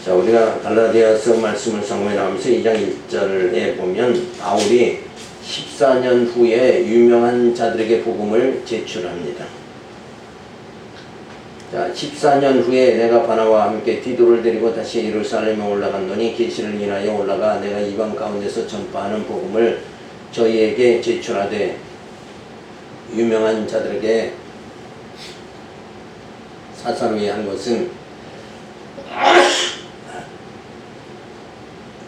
자, 우리가 갈라디아서 말씀을 상고해 나가면서 2장 1절에 보면 바울이 14년 후에 유명한 자들에게 복음을 제출합니다. 자, 14년 후에 내가 바나바와 함께 디도를 데리고 다시 예루살렘에 올라갔노니 계시를 인하여 올라가 내가 이방 가운데서 전파하는 복음을 저희에게 제출하되 유명한 자들에게 사사로이 한 것은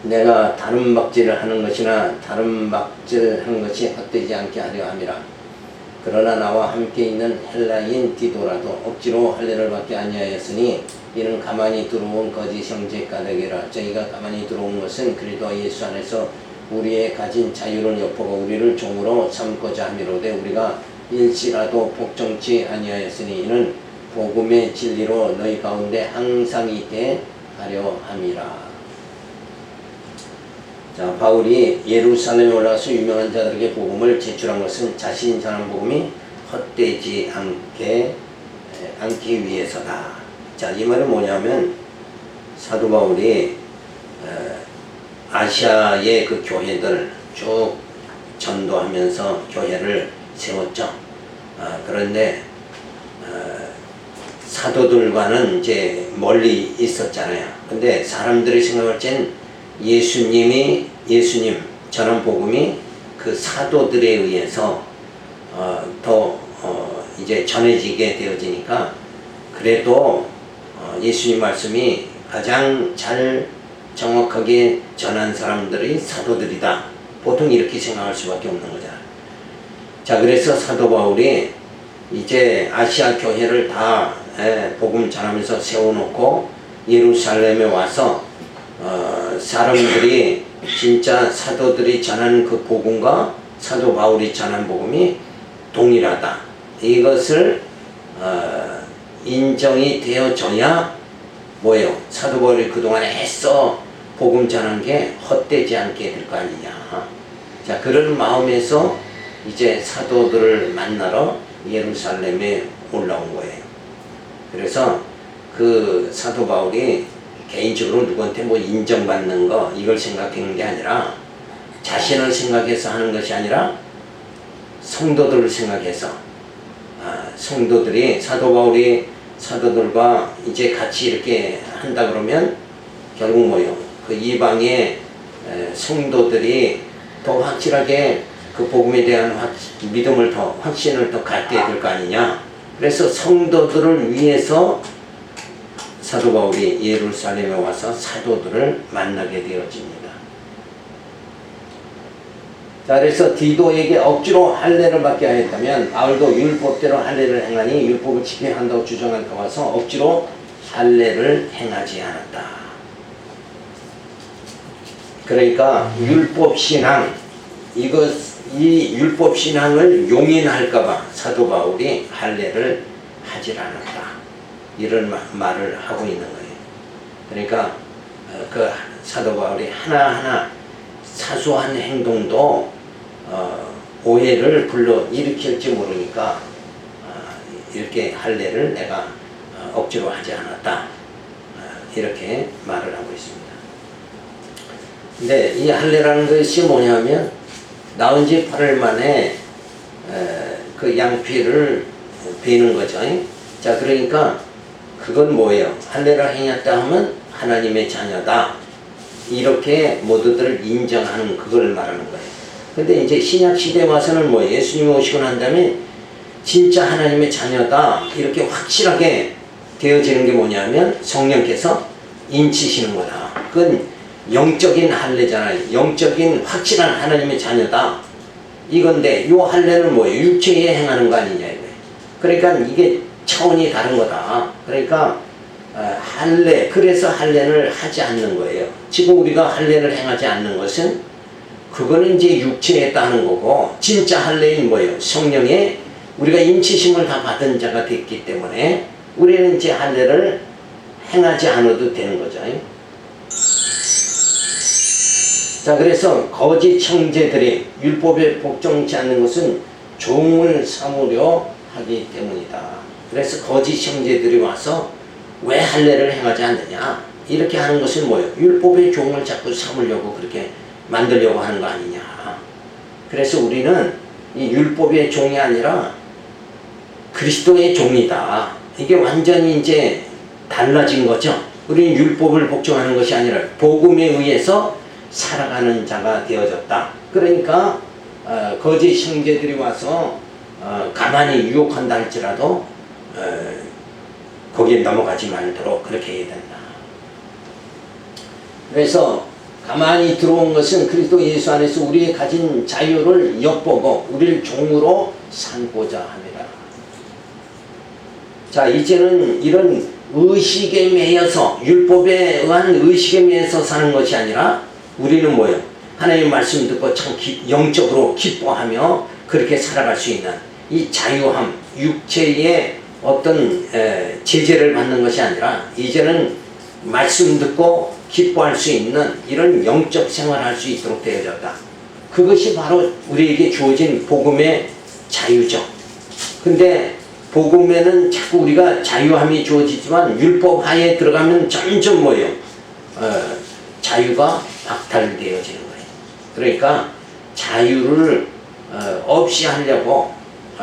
내가 다른 막질을 하는 것이나 다른 막질을 하는 것이 헛되지 않게 하려 함이라. 그러나 나와 함께 있는 헬라인 디도라도 억지로 할례를 받게 아니하였으니 이는 가만히 들어온 거짓 형제 까닭이라. 저희가 가만히 들어온 것은 그리스도 예수 안에서 우리의 가진 자유를 엿보고 우리를 종으로 삼고자 함이로되 우리가 일시라도 복종치 아니하였으니 이는 복음의 진리로 너희 가운데 항상 있게 하려 함이라. 자, 바울이 예루살렘에 올라가서 유명한 자들에게 복음을 제출한 것은 자신이 전한 복음이 헛되지 않기 위해서다. 자, 이 말은 뭐냐면 사도 바울이 아시아의 그 교회들 쭉 전도하면서 교회를 세웠죠. 그런데 사도들과는 이제 멀리 있었잖아요. 근데 사람들이 생각할 땐 예수님 전한 복음이 그 사도들에 의해서 이제 전해지게 되어지니까 그래도 예수님 말씀이 가장 잘 정확하게 전한 사람들이 사도들이다. 보통 이렇게 생각할 수밖에 없는 거잖아. 자, 그래서 사도 바울이 이제 아시아 교회를 다 복음 전하면서 세워놓고 예루살렘에 와서 사람들이 진짜 사도들이 전하는 그 복음과 사도 바울이 전한 복음이 동일하다. 이것을 인정이 되어져야 뭐예요? 사도 바울이 그동안에 애써 복음 전한 게 헛되지 않게 될 거 아니냐. 자, 그런 마음에서 이제 사도들을 만나러 예루살렘에 올라온 거예요. 그래서 그 사도 바울이 개인적으로 누구한테 뭐 인정받는 거 이걸 생각하는 게 아니라 자신을 생각해서 하는 것이 아니라 성도들을 생각해서 성도들이 사도 바울이 사도들과 이제 같이 이렇게 한다 그러면 결국 뭐요? 그 이방의 성도들이 더 확실하게 그 복음에 대한 믿음을 더 확신을 더 갖게 될 거 아니냐. 그래서 성도들을 위해서 사도 바울이 예루살렘에 와서 사도들을 만나게 되어집니다. 자, 그래서 디도에게 억지로 할례를 받게 하였다면 바울도 율법대로 할례를 행하니 율법을 집행한다고 주장할까 봐서 억지로 할례를 행하지 않았다. 그러니까 율법신앙 이 율법신앙을 용인할까봐 사도 바울이 할례를 하질 않았다. 이런 말을 하고 있는 거예요. 그러니까 그 사도 바울이 하나하나 사소한 행동도 오해를 불러일으킬지 모르니까 이렇게 할례를 내가 억지로 하지 않았다. 이렇게 말을 하고 있습니다. 근데 이 할례라는 것이 뭐냐면 나온 지 8일 만에 그 양피를 베는 거죠. 자, 그러니까 그건 뭐예요? 할례를 행했다 하면 하나님의 자녀다. 이렇게 모두들 인정하는 그걸 말하는 거예요. 근데 이제 신약 시대에 와서는 뭐예요? 예수님이 오시고 난 다음에 진짜 하나님의 자녀다. 이렇게 확실하게 되어지는 게 뭐냐면 성령께서 인치시는 거다. 그건 영적인 할례잖아요. 영적인 확실한 하나님의 자녀다. 이건데 이 할례는 뭐예요? 육체에 행하는 거 아니냐 이거예요. 그러니까 이게 차원이 다른 거다. 그러니까 할례, 그래서 할례를 하지 않는 거예요. 지금 우리가 할례를 행하지 않는 것은 그거는 이제 육체에 따른 거고 진짜 할례는 뭐예요? 성령의 우리가 인치심을 다 받은 자가 됐기 때문에 우리는 이제 할례를 행하지 않아도 되는 거죠. 자, 그래서 거짓 형제들이 율법에 복종치 않는 것은 종을 삼으려 하기 때문이다. 그래서 거짓 형제들이 와서 왜 할례를 행하지 않느냐 이렇게 하는 것은 뭐예요? 율법의 종을 자꾸 삼으려고 그렇게 만들려고 하는 거 아니냐. 그래서 우리는 이 율법의 종이 아니라 그리스도의 종이다. 이게 완전히 이제 달라진 거죠. 우리는 율법을 복종하는 것이 아니라 복음에 의해서 살아가는 자가 되어졌다. 그러니까 거짓 형제들이 와서 가만히 유혹한다 할지라도 거기에 넘어가지 말도록 그렇게 해야 된다. 그래서 가만히 들어온 것은 그리스도 예수 안에서 우리의 가진 자유를 엿보고 우리를 종으로 삼고자 합니다. 자, 이제는 이런 의식에 매여서 율법에 의한 의식에 매여서 사는 것이 아니라 우리는 뭐예요? 하나님의 말씀 듣고 참 영적으로 기뻐하며 그렇게 살아갈 수 있는 이 자유함, 육체의 어떤 제재를 받는 것이 아니라 이제는 말씀 듣고 기뻐할 수 있는 이런 영적 생활을 할 수 있도록 되어졌다. 그것이 바로 우리에게 주어진 복음의 자유죠. 근데 복음에는 자꾸 우리가 자유함이 주어지지만 율법 하에 들어가면 점점 뭐예요? 자유가 박탈되어지는 거예요. 그러니까 자유를 없이 하려고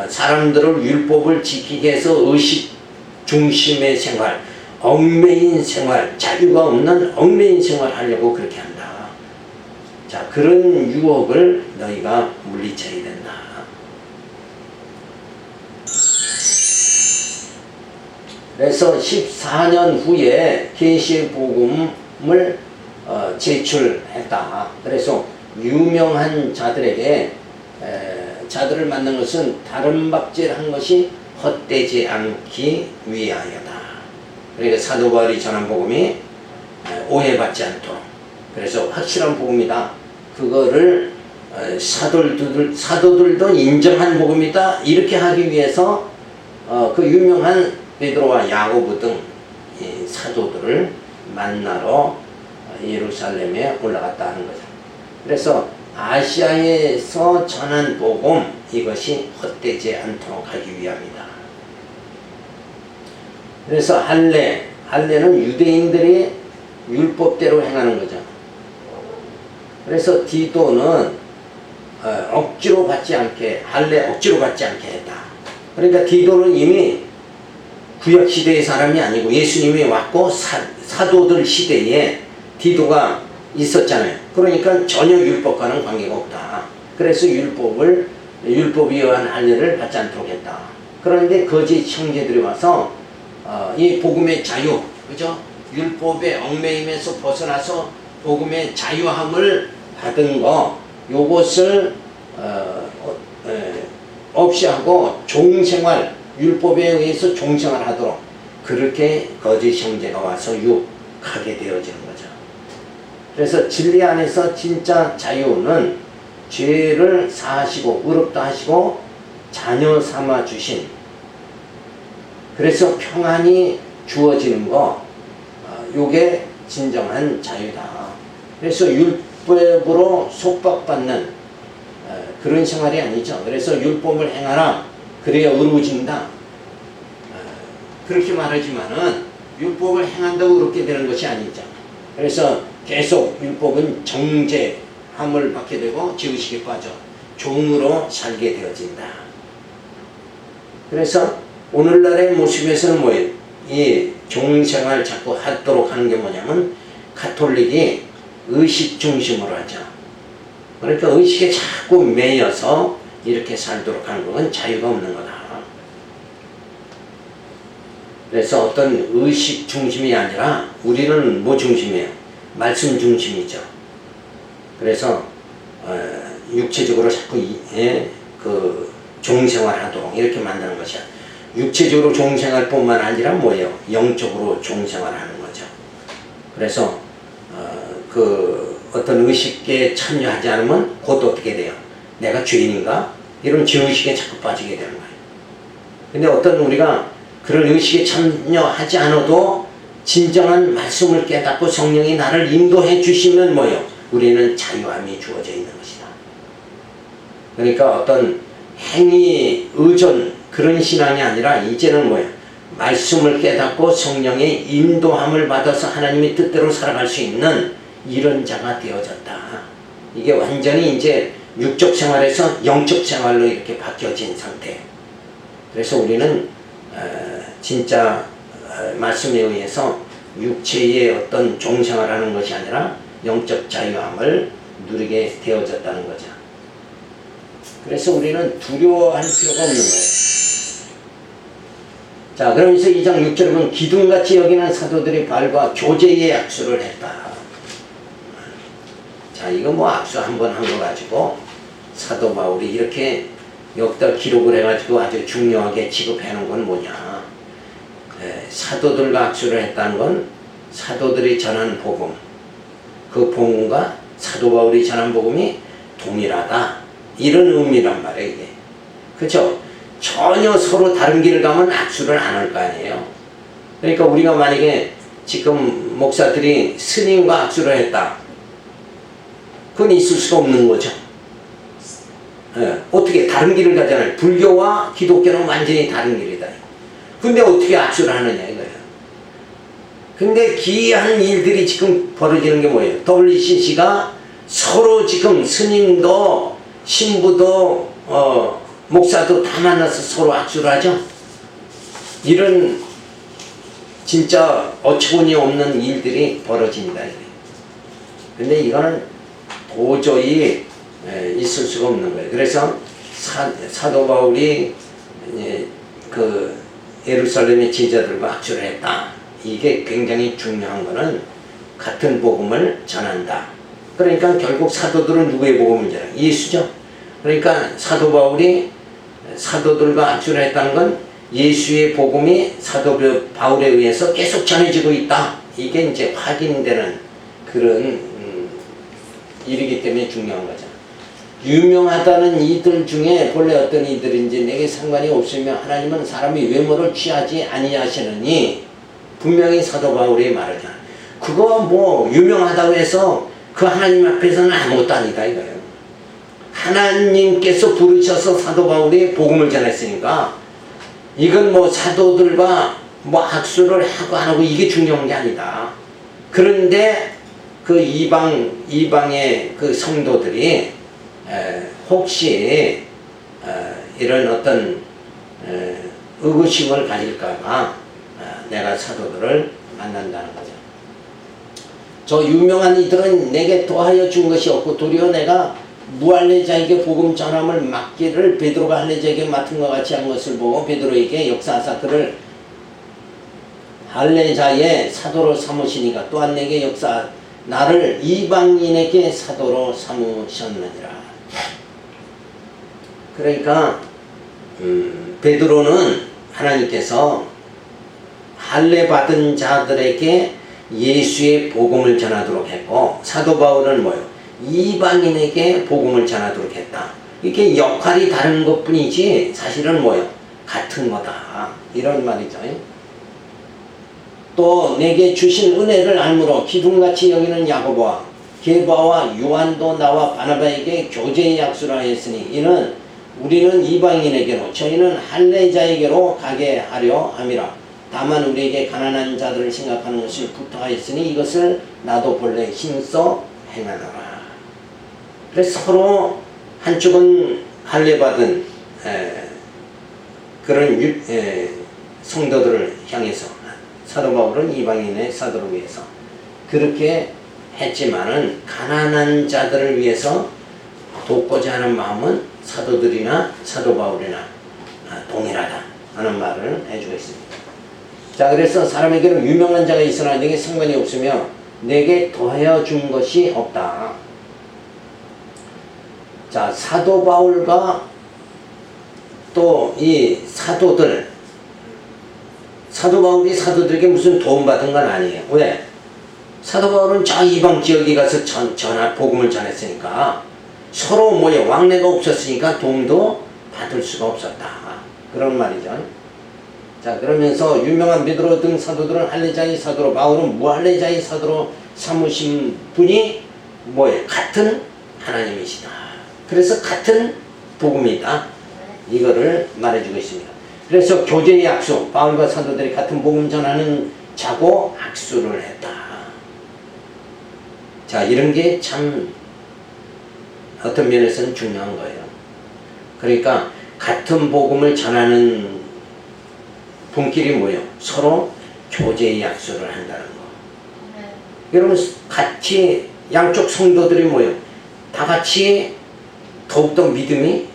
사람들을 율법을 지키게 해서 의식 중심의 생활, 얽매인 생활, 자유가 없는 얽매인 생활을 하려고 그렇게 한다. 자, 그런 유혹을 너희가 물리쳐야 된다. 그래서 14년 후에 계시의 복음을 제출했다. 그래서 유명한 자들에게 자들을 만난 것은 다른 박제한 것이 헛되지 않기 위하여다. 그러니까 사도 바울이 전한 복음이 오해받지 않도록, 그래서 확실한 복음이다. 그거를 사도들도 인정한 복음이다. 이렇게 하기 위해서 그 유명한 베드로와 야고보 등 사도들을 만나러 예루살렘에 올라갔다 하는 거죠. 그래서 아시아에서 전한 복음, 이것이 헛되지 않도록 하기 위함이다. 그래서 할례는 유대인들이 율법대로 행하는 거죠. 그래서 디도는 억지로 받지 않게, 할례 억지로 받지 않게 했다. 그러니까 디도는 이미 구약 시대의 사람이 아니고 예수님이 왔고 사도들 시대에 디도가 있었잖아요. 그러니까 전혀 율법과는 관계가 없다. 그래서 율법에 의한 할례를 받지 않도록 했다. 그런데 거짓 형제들이 와서 이 복음의 자유, 그죠? 율법의 얽매임에서 벗어나서 복음의 자유함을 받은 거, 요것을 없이 하고 종생활, 율법에 의해서 종생활 하도록 그렇게 거짓 형제가 와서 유혹하게 되어지는 거죠. 그래서 진리 안에서 진짜 자유는 죄를 사하시고 의롭다 하시고 자녀 삼아 주신, 그래서 평안이 주어지는 거, 요게 진정한 자유다. 그래서 율법으로 속박받는 그런 생활이 아니죠. 그래서 율법을 행하라, 그래야 의로워진다, 그렇게 말하지만은 율법을 행한다고 의롭게 되는 것이 아니죠. 그래서 계속 율법은 정죄함을 받게 되고 죄의식에 빠져 종으로 살게 되어진다. 그래서 오늘날의 모습에서는 뭐예요? 이 종생활 자꾸 하도록 하는 게 뭐냐면 가톨릭이 의식 중심으로 하죠. 그러니까 의식에 자꾸 매여서 이렇게 살도록 하는 건 자유가 없는 거다. 그래서 어떤 의식 중심이 아니라 우리는 뭐 중심이에요? 말씀 중심이죠. 그래서 육체적으로 자꾸 그 종생활 하도록 이렇게 만드는 것이야. 육체적으로 종생활뿐만 아니라 뭐예요? 영적으로 종생활하는 거죠. 그래서 그 어떤 의식에 참여하지 않으면 곧 어떻게 돼요? 내가 죄인인가? 이런 죄의식에 자꾸 빠지게 되는 거예요. 근데 어떤 우리가 그런 의식에 참여하지 않아도 진정한 말씀을 깨닫고 성령이 나를 인도해 주시면 뭐예요? 우리는 자유함이 주어져 있는 것이다. 그러니까 어떤 행위 의존 그런 신앙이 아니라 이제는 뭐예요? 말씀을 깨닫고 성령의 인도함을 받아서 하나님의 뜻대로 살아갈 수 있는 이런 자가 되어졌다. 이게 완전히 이제 육적 생활에서 영적 생활로 이렇게 바뀌어진 상태. 그래서 우리는 진짜 말씀에 의해서 육체의 어떤 종생활하는 것이 아니라 영적 자유함을 누리게 되어졌다는 거죠. 그래서 우리는 두려워할 필요가 없는 거예요. 자, 그러면서 2장 6절에 보면 기둥같이 여기는 사도들이 발과 교제의 약수를 했다. 자, 이거 뭐 악수 한 번 한 거 가지고 사도 바울이 이렇게 여기다 기록을 해가지고 아주 중요하게 취급해 놓은 건 뭐냐. 사도들과 악수를 했다는 건 사도들이 전한 복음, 그 복음과 사도 바울이 전한 복음이 동일하다. 이런 의미란 말이에요, 이게. 그렇죠? 전혀 서로 다른 길을 가면 악수를 안 할 거 아니에요. 그러니까 우리가 만약에 지금 목사들이 스님과 악수를 했다. 그건 있을 수가 없는 거죠. 어떻게 다른 길을 가잖아요. 불교와 기독교는 완전히 다른 길이다. 근데 어떻게 악수를 하느냐 이거예요. 근데 기이한 일들이 지금 벌어지는 게 뭐예요? WCC가 서로 지금 스님도 신부도 목사도 다 만나서 서로 악수를 하죠. 이런 진짜 어처구니 없는 일들이 벌어진다. 근데 이거는 도저히 있을 수가 없는 거예요. 그래서 사도 바울이 그 예루살렘의 제자들과 악수를 했다. 이게 굉장히 중요한 거는 같은 복음을 전한다. 그러니까 결국 사도들은 누구의 복음을 전해요? 예수죠. 그러니까 사도 바울이 사도들과 악수를 했다는 건 예수의 복음이 사도 바울에 의해서 계속 전해지고 있다. 이게 이제 확인되는 그런 일이기 때문에 중요한 거죠. 유명하다는 이들 중에 본래 어떤 이들인지 내게 상관이 없으며 하나님은 사람이 외모를 취하지 아니하시느니 분명히 사도 바울이 말하잖아. 그거 뭐 유명하다고 해서 그 하나님 앞에서는 아무것도 아니다 이거예요. 하나님께서 부르셔서 사도 바울이 복음을 전했으니까 이건 뭐 사도들과 뭐 악수를 하고 안 하고 이게 중요한 게 아니다. 그런데 그 이방의 그 성도들이 혹시 이런 어떤 의구심을 가질까봐 내가 사도들을 만난다는 거죠. 저 유명한 이들은 내게 도하여 준 것이 없고 도리어 내가 무할례자에게 복음 전함을 맡기를 베드로가 할례자에게 맡은 것 같이 한 것을 보고 베드로에게 역사하사 그를 할례자의 사도로 삼으시니까 또한 내게 역사 나를 이방인에게 사도로 삼으셨느니라. 그러니까 베드로는 하나님께서 할례 받은 자들에게 예수의 복음을 전하도록 했고 사도 바울은 뭐요? 이방인에게 복음을 전하도록 했다. 이게 역할이 다른 것뿐이지 사실은 뭐요? 같은 거다. 이런 말이죠. 또 내게 주신 은혜를 알므로 기둥같이 여기는 야고보와 게바와 요한도 나와 바나바에게 교제의 약수라 했으니 이는 우리는 이방인에게로 저희는 할례자에게로 가게 하려 함이라. 다만 우리에게 가난한 자들을 생각하는 것을 부탁하였으니 이것을 나도 본래 힘써 행하노라. 그래서 서로 한쪽은 할례받은 그런 성도들을 향해서 사도 바울은 이방인의 사도를 위해서 그렇게 했지만은 가난한 자들을 위해서 돕고자 하는 마음은 사도들이나 사도 바울이나 동일하다 하는 말을 해주고 있습니다. 자, 그래서 사람에게는 유명한 자가 있으나 내게 상관이 없으며 내게 더하여 준 것이 없다. 자, 사도 바울과 또 이 사도들, 사도 바울이 사도들에게 무슨 도움받은 건 아니에요. 왜? 사도 바울은 저 이방 지역에 가서 복음을 전했으니까 서로 뭐에 왕래가 없었으니까 도움도 받을 수가 없었다. 그런 말이죠. 자, 그러면서 유명한 베드로 등 사도들은 할례자의 사도로 바울은 무할례자의 사도로 삼으신 분이 뭐예요? 같은 하나님이시다. 그래서 같은 복음이다. 이거를 말해주고 있습니다. 그래서 교제의 약속, 바울과 사도들이 같은 복음 전하는 자고 악수를 했다. 자, 이런 게 참 어떤 면에서는 중요한 거예요. 그러니까 같은 복음을 전하는 분끼리 뭐예요? 서로 교제의 약속을 한다는 거. 여러분, 같이 양쪽 성도들이 뭐예요? 다 같이 더욱더 믿음이,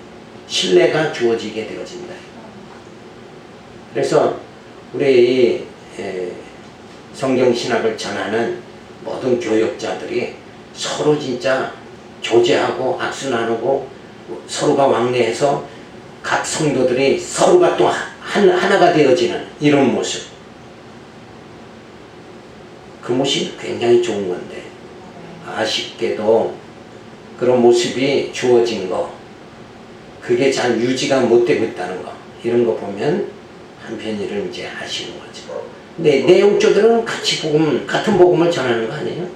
신뢰가 주어지게 되어진다. 그래서 우리 성경신학을 전하는 모든 교역자들이 서로 진짜 교제하고 악수 나누고 서로가 왕래해서 각 성도들이 서로가 또 하나가 되어지는 이런 모습. 그 모습이 굉장히 좋은 건데 아쉽게도 그런 모습이 주어진 거, 그게 잘 유지가 못 되고 있다는 거, 이런 거 보면 한편으로는 이제 아쉬운 거죠. 근데 내용적으로는 같이 같은 복음을 전하는 거 아니에요?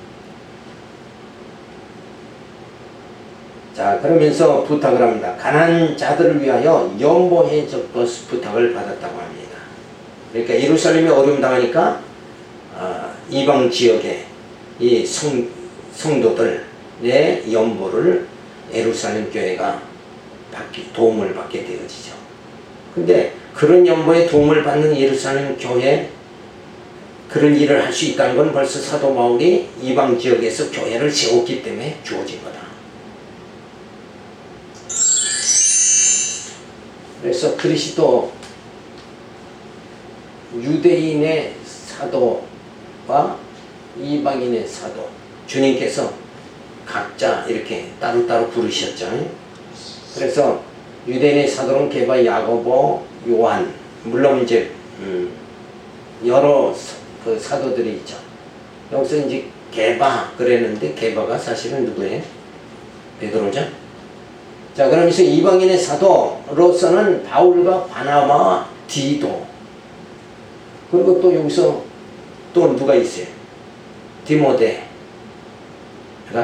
자, 그러면서 부탁을 합니다. 가난한 자들을 위하여 연보해 적것을 부탁을 받았다고 합니다. 그러니까 예루살렘이 어려움 당하니까 이방 지역의 이 성도들의 연보를 예루살렘 교회가 도움을 받게 되어지죠. 근데 그런 연보에 도움을 받는 예루살렘 교회, 그런 일을 할 수 있다는 건 벌써 사도 바울이 이방 지역에서 교회를 세웠기 때문에 주어진 거다. 그래서 그리스도 유대인의 사도와 이방인의 사도, 주님께서 각자 이렇게 따로따로 부르셨잖아요. 그래서 유대인의 사도는 게바, 야고보, 요한, 물론 이제 여러 그 사도들이 있죠. 여기서 이제 게바 그랬는데 게바가 사실은 누구예요? 베드로죠. 자, 그러면서 이방인의 사도로서는 바울과 바나바와 디도, 그리고 또 여기서 또 누가 있어요? 디모데가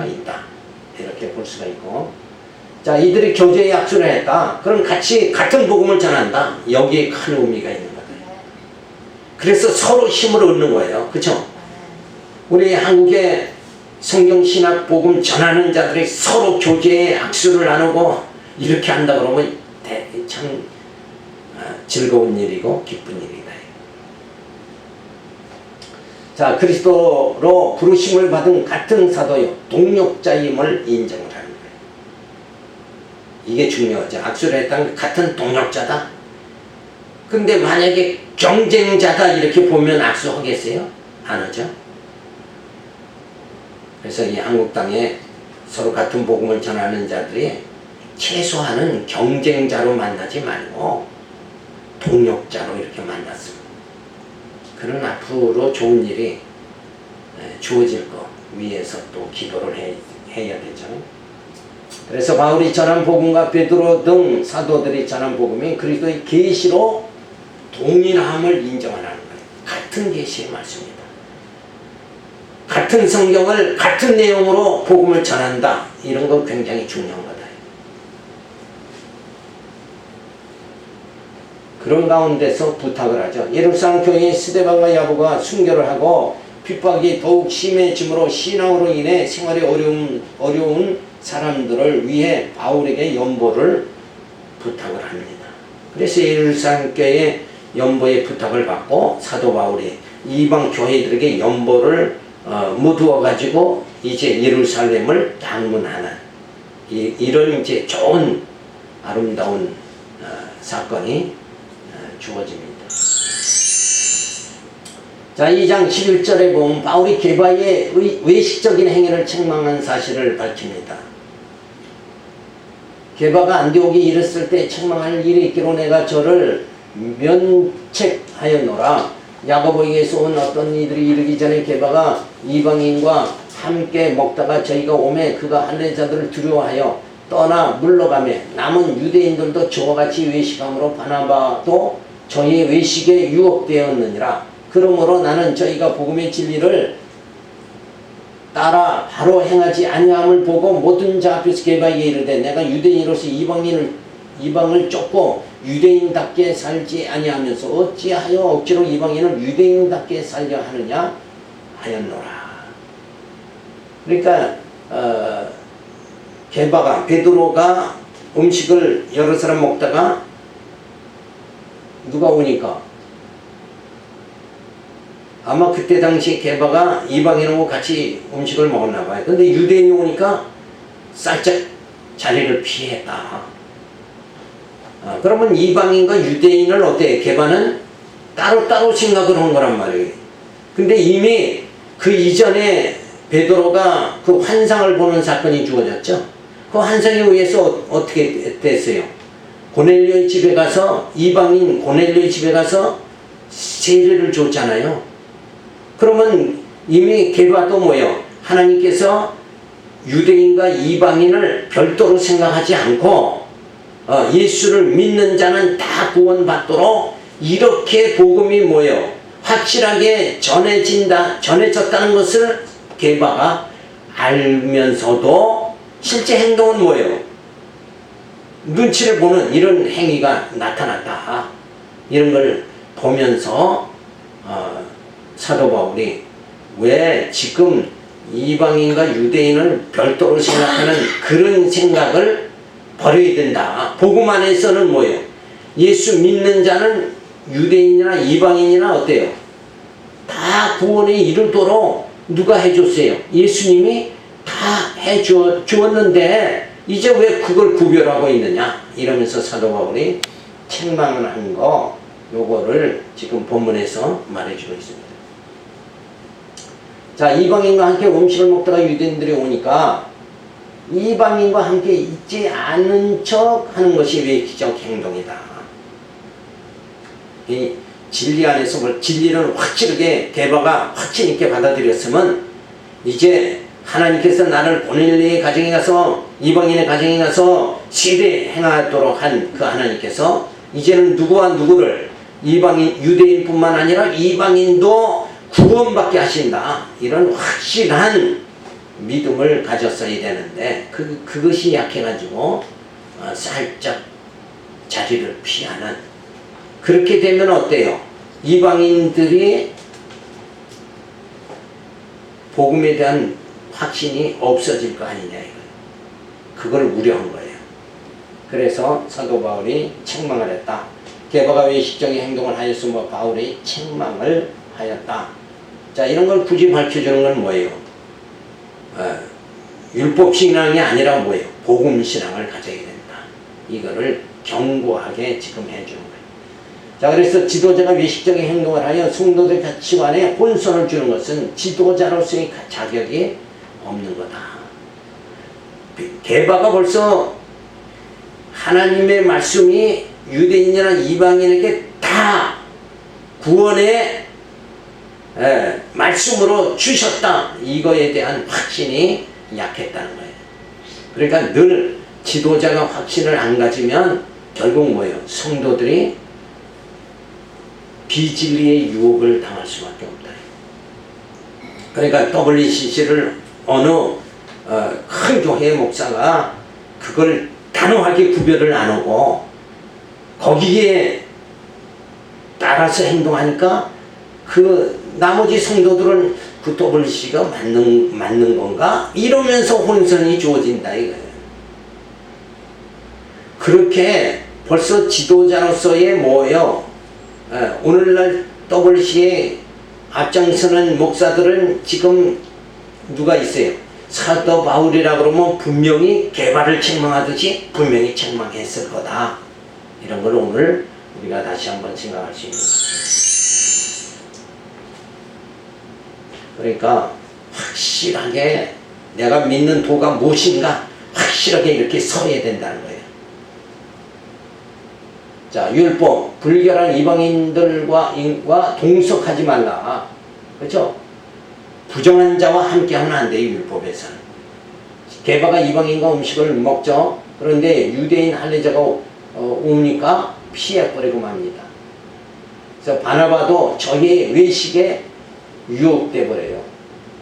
있다. 이렇게 볼 수가 있고, 자, 이들이 교제의 약속을 했다. 그럼 같이 같은 복음을 전한다. 여기에 큰 의미가 있는 거예요. 그래서 서로 힘을 얻는 거예요. 그렇죠? 우리 한국의 성경신학 복음 전하는 자들이 서로 교제의 악수를 나누고 이렇게 한다 그러면 참 즐거운 일이고 기쁜 일이다. 자, 그리스도로 부르심을 받은 같은 사도요, 동력자임을 인정을 하는 거예요. 이게 중요하죠. 악수를 했다는 같은 동력자다. 근데 만약에 경쟁자다 이렇게 보면 악수하겠어요? 안 하죠? 그래서 이 한국 땅에 서로 같은 복음을 전하는 자들이 최소한은 경쟁자로 만나지 말고 동력자로 이렇게 만났습니다. 그런 앞으로 좋은 일이 주어질 거 위해서 또 기도를 해야 되죠. 그래서 바울이 전한 복음과 베드로 등 사도들이 전한 복음이 그리스도의 계시로 동일함을 인정하는 거예요. 같은 계시의 말씀입니다. 같은 성경을 같은 내용으로 복음을 전한다. 이런 건 굉장히 중요한 거다. 그런 가운데서 부탁을 하죠. 예루살렘 교회의 스데반과 야고보가 순교를 하고 핍박이 더욱 심해짐으로 신앙으로 인해 생활이 어려운 사람들을 위해 바울에게 연보를 부탁을 합니다. 그래서 예루살렘 교회의 연보의 부탁을 받고 사도 바울이 이방 교회들에게 연보를 묻어 가지고 이제 예루살렘을 방문하는 이런 이제 좋은 아름다운 사건이 주어집니다. 자, 2장 11절에 보면 바울이 게바의 외식적인 행위를 책망한 사실을 밝힙니다. 게바가 안디옥에 이르렀을 때 책망할 일이 있기로 내가 저를 면책하였노라. 야고보에게서 온 어떤 이들이 이르기 전에 게바가 이방인과 함께 먹다가 저희가 오매 그가 할례자들을 두려워하여 떠나 물러가매 남은 유대인들도 저와 같이 외식함으로 바나바도 저희의 외식에 유혹되었느니라. 그러므로 나는 저희가 복음의 진리를 따라 바로 행하지 아니함을 보고 모든 자 앞에서 게바에게 이르되 내가 유대인으로서 이방을 쫓고 유대인답게 살지 아니하면서 어찌하여 억지로 이방인을 유대인답게 살려 하느냐 하였노라. 그러니까 게바가 베드로가 음식을 여러 사람 먹다가 누가 오니까 아마 그때 당시 게바가 이방인하고 같이 음식을 먹었나 봐요. 근데 유대인이 오니까 살짝 자리를 피했다. 그러면 이방인과 유대인을 어때? 게바는 따로따로 생각을 한 거란 말이에요. 근데 이미 그 이전에 베드로가 그 환상을 보는 사건이 주어졌죠. 그 환상에 의해서 어떻게 됐어요? 고넬료의 집에 가서 이방인 고넬료의 집에 가서 세례를 줬잖아요. 그러면 이미 게바도 뭐예요? 하나님께서 유대인과 이방인을 별도로 생각하지 않고 예수를 믿는 자는 다 구원받도록 이렇게 복음이 뭐예요? 확실하게 전해졌다는 것을 게바가 알면서도 실제 행동은 뭐예요? 눈치를 보는 이런 행위가 나타났다. 이런 걸 보면서 사도 바울이 왜 지금 이방인과 유대인을 별도로 생각하는 그런 생각을 버려야 된다. 복음 안에서는 뭐예요? 예수 믿는 자는 유대인이나 이방인이나 어때요? 다 구원에 이르도록 누가 해줬어요? 예수님이 다 해주었는데 이제 왜 그걸 구별하고 있느냐? 이러면서 사도 바울이 책망을 한 거 요거를 지금 본문에서 말해주고 있습니다. 자, 이방인과 함께 음식을 먹다가 유대인들이 오니까 이방인과 함께 있지 않은 척 하는 것이 외기적 행동이다. 이 진리 안에서 진리를 확실하게 게바가 확신 있게 받아들였으면 이제 하나님께서 나를 고넬료의 가정에 가서 이방인의 가정에 가서 세례 행하도록 한 그 하나님께서 이제는 누구와 누구를 이방인 유대인뿐만 아니라 이방인도 구원받게 하신다. 이런 확실한 믿음을 가졌어야 되는데 그것이 약해가지고 살짝 자리를 피하는. 그렇게 되면 어때요? 이방인들이 복음에 대한 확신이 없어질 거 아니냐 이거예요. 그걸 우려한 거예요. 그래서 사도 바울이 책망을 했다. 게바가 외식적인 행동을 하였으므로 바울이 책망을 하였다. 자, 이런 걸 굳이 밝혀주는 건 뭐예요? 율법신앙이 아니라 뭐예요? 복음신앙을 가져야 된다. 이거를 견고하게 지금 해주는 거예요. 자, 그래서 지도자가 외식적인 행동을 하여 성도들 가치관에 혼선을 주는 것은 지도자로서의 자격이 없는 거다. 게바가 벌써 하나님의 말씀이 유대인이나 이방인에게 다 구원의 말씀으로 주셨다. 이거에 대한 확신이 약했다는 거예요. 그러니까 늘 지도자가 확신을 안 가지면 결국 뭐예요? 성도들이 비진리의 유혹을 당할 수밖에 없다. 그러니까 WCC를 어느 큰 교회 목사가 그걸 단호하게 구별을 안 하고 거기에 따라서 행동하니까 그 나머지 성도들은 그 WCC가 맞는 건가? 이러면서 혼선이 주어진다 이거예요. 그렇게 벌써 지도자로서의 뭐예요? 오늘날 WCC에 앞장서는 목사들은 지금 누가 있어요? 사도 바울이라 그러면 분명히 게바를 책망하듯이 분명히 책망했을 거다. 이런 걸 오늘 우리가 다시 한번 생각할 수 있는 거죠. 그러니까 확실하게 내가 믿는 도가 무엇인가 확실하게 이렇게 서야 된다는 거예요. 자, 율법, 불결한 이방인들과 동석하지 말라. 그렇죠? 부정한 자와 함께하면 안 돼요. 율법에서는. 게바가 이방인과 음식을 먹죠. 그런데 유대인 할례자가 오니까 피해버리고 맙니다. 그래서 바나바도 저의 외식에 유혹돼 버려요.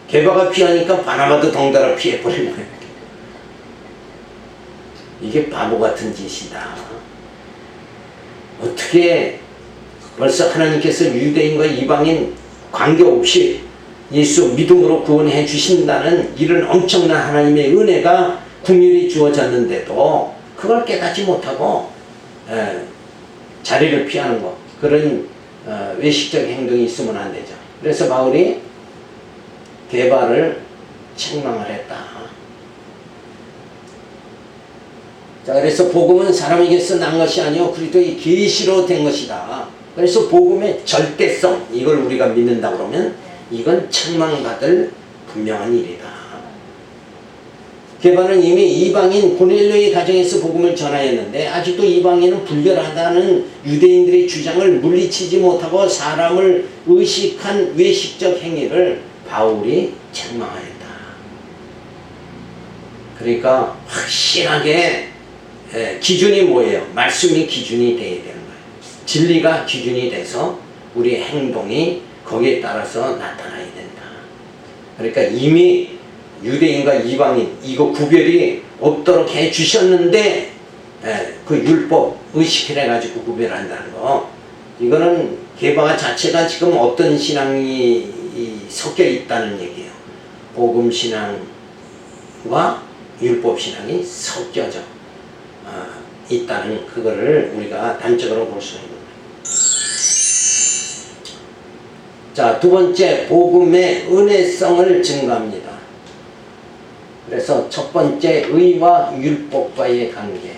게바가 피하니까 바나바도 덩달아 피해버리는 거예요. 이게 바보 같은 짓이다. 어떻게 벌써 하나님께서 유대인과 이방인 관계없이 예수 믿음으로 구원해 주신다는 이런 엄청난 하나님의 은혜가 긍휼히 주어졌는데도 그걸 깨닫지 못하고 자리를 피하는 것, 그런 외식적 행동이 있으면 안 되죠. 그래서 바울이 게바를 책망을 했다. 자, 그래서 복음은 사람에게서 난 것이 아니요 그리스도의 계시로 된 것이다. 그래서 복음의 절대성, 이걸 우리가 믿는다 그러면 이건 책망받을 분명한 일이다. 게바는 이미 이방인 고넬료의 가정에서 복음을 전하였는데 아직도 이방인은 불결하다는 유대인들의 주장을 물리치지 못하고 사람을 의식한 외식적 행위를 바울이 책망하였다. 그러니까 확실하게 기준이 뭐예요? 말씀이 기준이 되어야 되는 거예요. 진리가 기준이 돼서 우리의 행동이 거기에 따라서 나타나야 된다. 그러니까 이미 유대인과 이방인 이거 구별이 없도록 해 주셨는데 그 율법 의식을 해가지고 구별한다는 거, 이거는 게바 자체가 지금 어떤 신앙이 섞여 있다는 얘기예요. 복음 신앙과 율법 신앙이 섞여져 있다는 그거를 우리가 단적으로 볼 수 있는 거예요. 자, 두 번째, 복음의 은혜성을 증거합니다. 그래서 첫 번째, 의와 율법과의 관계.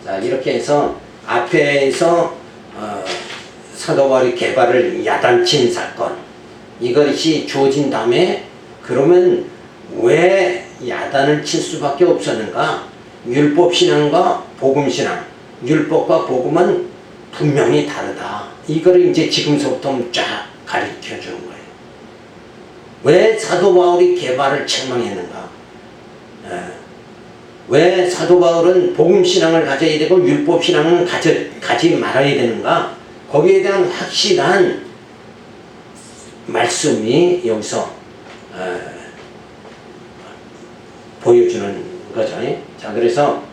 자, 이렇게 해서 앞에서 사도 바울이 게바를 야단친 사건, 이것이 주어진 다음에 그러면 왜 야단을 칠 수밖에 없었는가? 율법신앙과 복음신앙, 율법과 복음은 분명히 다르다. 이거를 이제 지금서부터 쫙 가르쳐 주는 거예요. 왜 사도 바울이 게바를 책망했는가? 왜 사도 바울은 복음신앙을 가져야 되고 율법신앙은 가지 말아야 되는가? 거기에 대한 확실한 말씀이 여기서 보여주는 거죠. 자, 그래서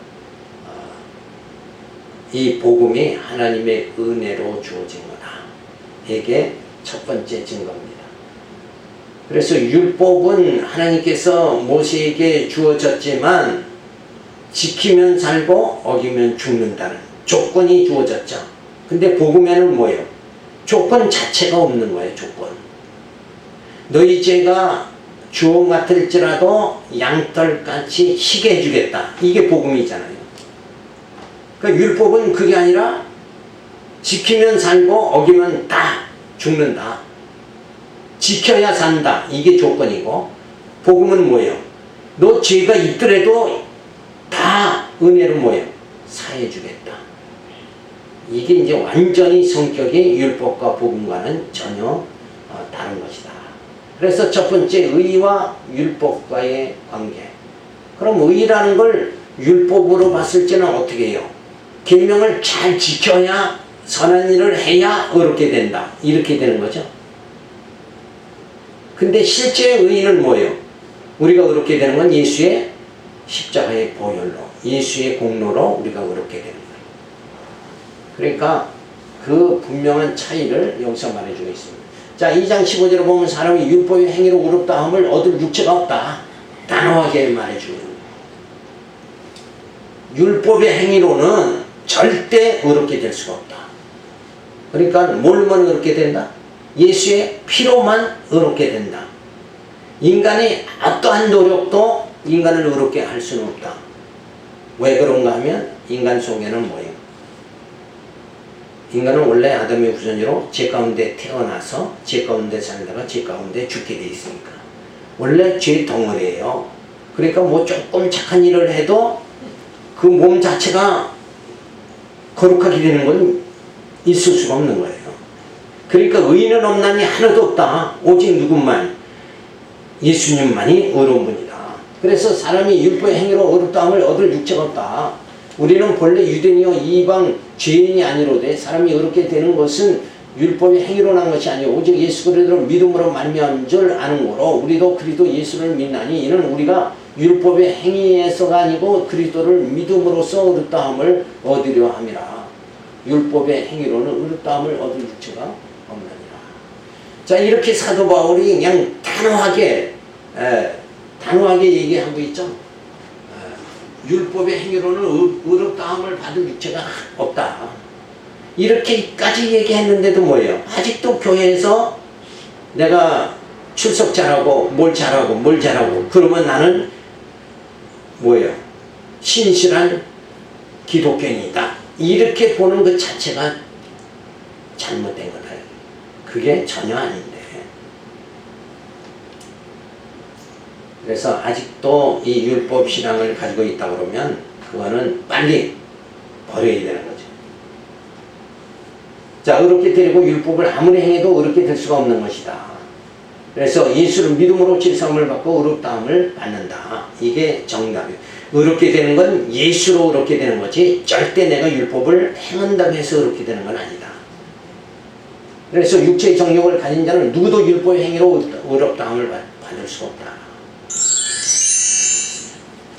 이 복음이 하나님의 은혜로 주어진 거다. 이게 첫 번째 증거입니다. 그래서 율법은 하나님께서 모세에게 주어졌지만 지키면 살고 어기면 죽는다는 조건이 주어졌죠. 근데 복음에는 뭐예요? 조건 자체가 없는 거예요. 조건. 너희 죄가 주홍 같을지라도 양털같이 희게 해주겠다. 이게 복음이잖아요. 그러니까 율법은 그게 아니라 지키면 살고 어기면 다 죽는다. 지켜야 산다. 이게 조건이고, 복음은 뭐예요? 너 죄가 있더라도 다 은혜로 뭐예요? 사해주겠다. 이게 이제 완전히 성격이 율법과 복음과는 전혀 다른 것이다. 그래서 첫 번째, 의와 율법과의 관계. 그럼 의라는 걸 율법으로 봤을 때는 어떻게 해요? 계명을 잘 지켜야, 선한 일을 해야 의롭게 된다. 이렇게 되는 거죠. 근데 실제 의는 뭐예요? 우리가 의롭게 되는 건 예수의 십자가의 보혈로, 예수의 공로로 우리가 의롭게 되는 거예요. 그러니까 그 분명한 차이를 여기서 말해주고 있습니다. 자, 2장 15절에 보면 사람이 율법의 행위로 의롭다 함을 얻을 육체가 없다. 단호하게 말해주는 거예요. 율법의 행위로는 절대 의롭게 될 수가 없다. 그러니까 뭘만 의롭게 된다? 예수의 피로만 의롭게 된다. 인간의 어떠한 노력도 인간을 의롭게 할 수는 없다. 왜 그런가 하면 인간 속에는 뭐예요? 인간은 원래 아담의 후손으로 죄 가운데 태어나서 죄 가운데 살다가 죄 가운데 죽게 돼 있으니까 원래 죄 덩어리예요. 그러니까 뭐 조금 착한 일을 해도 그 몸 자체가 거룩하게 되는 건 있을 수가 없는 거예요. 그러니까 의인은 없나니 하나도 없다. 오직 누군만 예수님만이 의로운 분이다. 그래서 사람이 율법의 행위로 의롭다함을 얻을 육체가 없다. 우리는 본래 유대인이요 이방 죄인이 아니로되 사람이 의롭게 되는 것은 율법의 행위로 난 것이 아니요 오직 예수 그리스도를 믿음으로 말미암은 줄 아는 거로 우리도 그리스도 예수를 믿나니 이는 우리가 율법의 행위에서가 아니고 그리스도를 믿음으로써 의롭다함을 얻으려 함이라. 율법의 행위로는 의롭다함을 얻을 육체가 없느니라. 자, 이렇게 사도 바울이 그냥 단호하게 얘기하고 있죠. 율법의 행위로는 의롭다함을 받을 육체가 없다. 이렇게까지 얘기했는데도 뭐예요? 아직도 교회에서 내가 출석 잘하고 뭘 잘하고 그러면 나는 뭐예요? 신실한 기독교인이다. 이렇게 보는 것 자체가 잘못된 거다. 그게 전혀 아닌데. 그래서 아직도 이 율법 신앙을 가지고 있다 그러면 그거는 빨리 버려야 되는 거죠. 자, 의롭게 되고 율법을 아무리 행해도 의롭게 될 수가 없는 것이다. 그래서 예수를 믿음으로 질성을 받고 의롭다함을 받는다. 이게 정답이에요. 의롭게 되는 건 예수로 의롭게 되는 거지 절대 내가 율법을 행한다고 해서 의롭게 되는 건 아니다. 그래서 육체의 정욕을 가진 자는 누구도 율법의 행위로 의롭다함을 받을 수가 없다.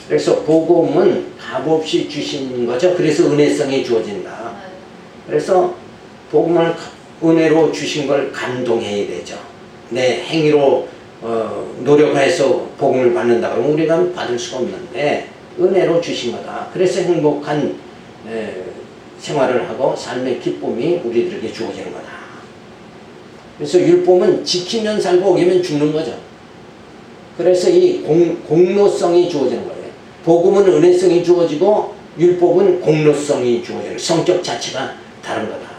그래서 복음은 값없이 주신 거죠. 그래서 은혜성이 주어진다. 그래서 복음을 은혜로 주신 걸 감동해야 되죠. 내 행위로 노력해서 복음을 받는다 그러면 우리가 받을 수가 없는데 은혜로 주신 거다. 그래서 행복한 생활을 하고 삶의 기쁨이 우리들에게 주어지는 거다. 그래서 율법은 지키면 살고 어기면 죽는 거죠. 그래서 이 공로성이 주어지는 거예요. 복음은 은혜성이 주어지고 율법은 공로성이 주어지는 성격 자체가 다른 거다.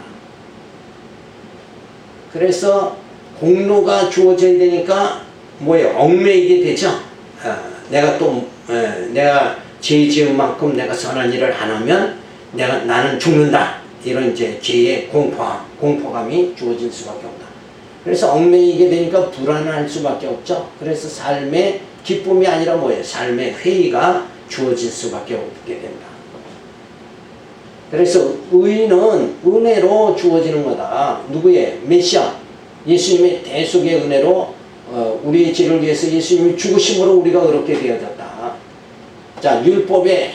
그래서 공로가 주어져야 되니까 뭐예요? 얽매이게 되죠. 내가 죄 지은 만큼 내가 선한 일을 안 하면 나는 죽는다. 이런 이제 죄의 공포감이 주어질 수밖에 없다. 그래서 얽매이게 되니까 불안할 수밖에 없죠. 그래서 삶의 기쁨이 아니라 뭐예요? 삶의 회의가 주어질 수밖에 없게 된다. 그래서 의는 은혜로 주어지는 거다. 누구의? 메시아 예수님의 대속의 은혜로 우리의 죄를 위해서 예수님이 죽으심으로 우리가 의롭게 되어졌다. 자, 율법의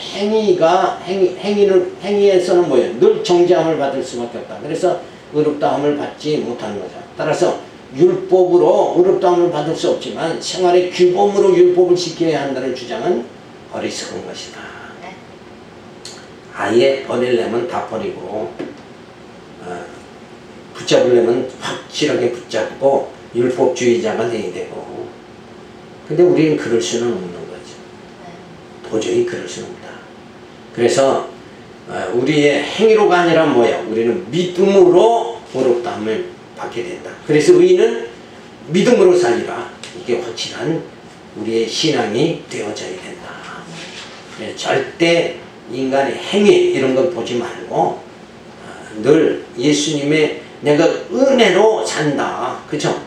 행위에서는 뭐예요? 늘 정죄함을 받을 수밖에 없다. 그래서 의롭다함을 받지 못하는 거죠. 따라서 율법으로 의롭다함을 받을 수 없지만 생활의 규범으로 율법을 지켜야 한다는 주장은 어리석은 것이다. 아예 버리려면 다 버리고 붙잡으려면 확실하게 붙잡고 율법주의자가 돼야 되고, 근데 우리는 그럴 수는 없는 거죠. 도저히 그럴 수는 없다. 그래서 우리의 행위로가 아니라 뭐야? 우리는 믿음으로 의롭다함을 받게 된다. 그래서 의인은 믿음으로 살리라. 이게 확실한 우리의 신앙이 되어져야 된다. 절대 인간의 행위 이런 걸 보지 말고 늘 예수님의 내가 은혜로 산다. 그죠?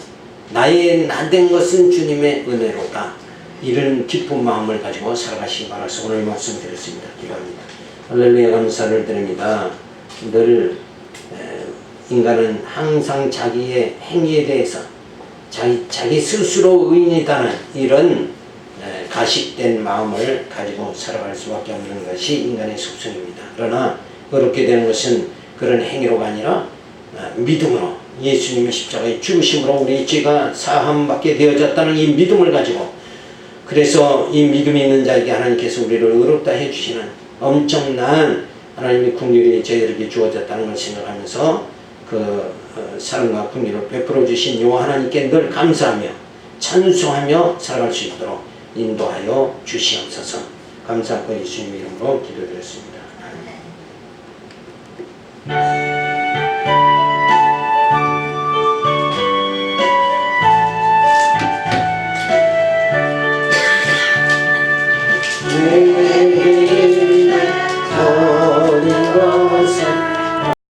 나의 나된 것은 주님의 은혜로다. 이런 기쁜 마음을 가지고 살아가시기 바라서 오늘 말씀 드렸습니다. 기도합니다. 할렐루야, 감사를 드립니다. 늘 인간은 항상 자기의 행위에 대해서 자기 스스로 의인이다는 이런 가식된 마음을 가지고 살아갈 수밖에 없는 것이 인간의 속성입니다. 그러나 그렇게 되는 것은 그런 행위로가 아니라 믿음으로 예수님의 십자가의 죽으심으로 우리 죄가 사함받게 되어졌다는 이 믿음을 가지고, 그래서 이 믿음이 있는 자에게 하나님께서 우리를 의롭다 해주시는 엄청난 하나님의 긍휼이 저희에게 주어졌다는 걸 생각하면서 그 사랑과 긍휼을 베풀어 주신 여호와 하나님께 늘 감사하며 찬송하며 살아갈 수 있도록 인도하여 주시옵소서. 감사하고 예수님 이름으로 기도드렸습니다.